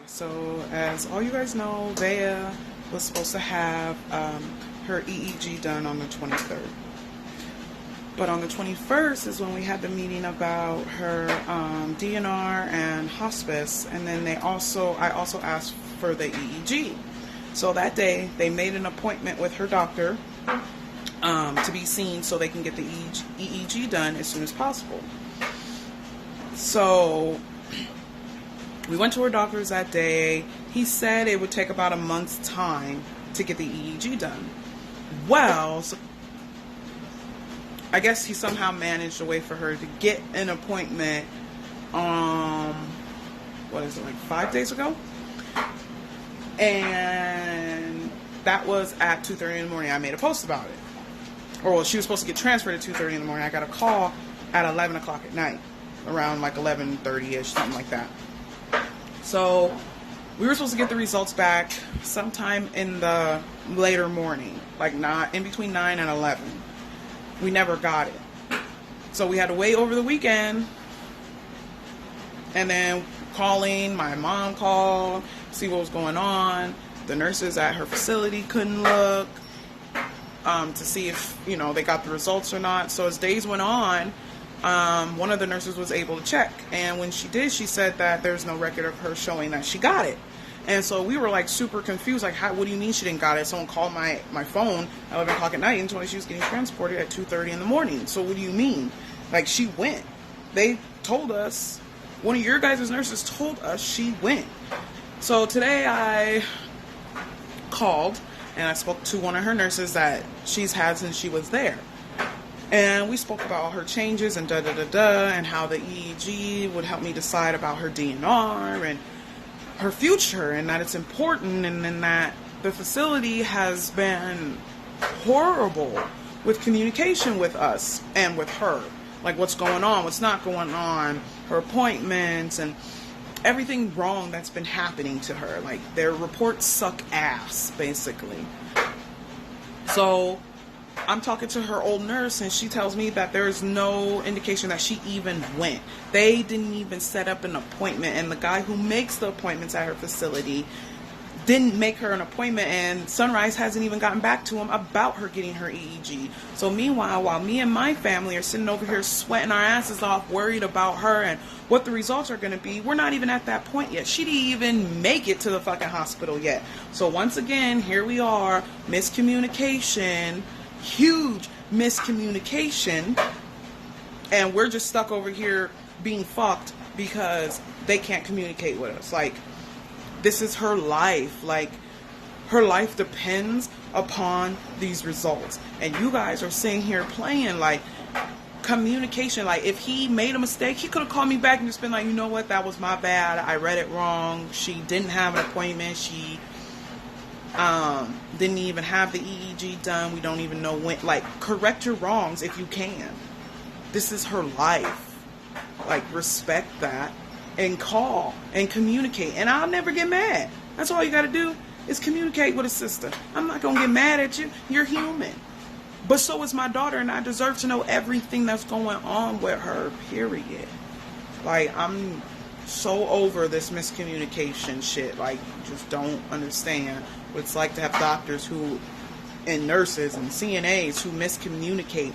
So, as all you guys know, Vaya was supposed to have her EEG done on the 23rd. But on the 21st is when we had the meeting about her DNR and hospice, and then I also asked for the EEG. So that day, they made an appointment with her doctor to be seen so they can get the EEG done as soon as possible. So we went to her doctor's that day. He said it would take about a month's time to get the EEG done. Well, so I guess he somehow managed a way for her to get an appointment, like 5 days ago? And that was at 2:30 in the morning. I made a post about it. Or, well, she was supposed to get transferred at 2:30 in the morning. I got a call at 11 o'clock at night, around like 11:30-ish, something like that. So we were supposed to get the results back sometime in the later morning, like not in between 9 and 11. We never got it. So we had to wait over the weekend. And then calling, my mom called, see what was going on. The nurses at her facility couldn't look to see if, they got the results or not. So as days went on, one of the nurses was able to check. And when she did, she said that there's no record of her showing that she got it. And so we were like super confused, like, what do you mean she didn't got it? Someone called my phone at 11 o'clock at night and told me she was getting transported at 2:30 in the morning. So what do you mean? Like, she went. They told us, one of your guys' nurses told us she went. So today I called and I spoke to one of her nurses that she's had since she was there. And we spoke about all her changes and and how the EEG would help me decide about her DNR and her future, and that it's important, and then that the facility has been horrible with communication with us and with her. Like, what's going on, what's not going on, her appointments, and everything wrong that's been happening to her. Like, their reports suck ass, basically. So I'm talking to her old nurse, and she tells me that there is no indication that she even went. They didn't even set up an appointment, and the guy who makes the appointments at her facility didn't make her an appointment, and Sunrise hasn't even gotten back to him about her getting her EEG. So meanwhile, while me and my family are sitting over here sweating our asses off, worried about her and what the results are going to be, we're not even at that point yet. She didn't even make it to the fucking hospital yet. So once again, here we are, miscommunication, huge miscommunication, and we're just stuck over here being fucked because they can't communicate with us. Like, this is her life. Like, her life depends upon these results, and you guys are sitting here playing like communication. Like, if he made a mistake, he could have called me back and just been like, you know what, that was my bad, I read it wrong, she didn't have an appointment, she didn't even have the EEG done, we don't even know when. Like, correct your wrongs if you can. This is her life. Like, respect that and call and communicate, and I'll never get mad. That's all you gotta do is communicate with a sister. I'm not gonna get mad at you. You're human. But so is my daughter, and I deserve to know everything that's going on with her, period. Like, I'm so over this miscommunication shit. Like, just don't understand what it's like to have doctors and nurses and CNAs who miscommunicate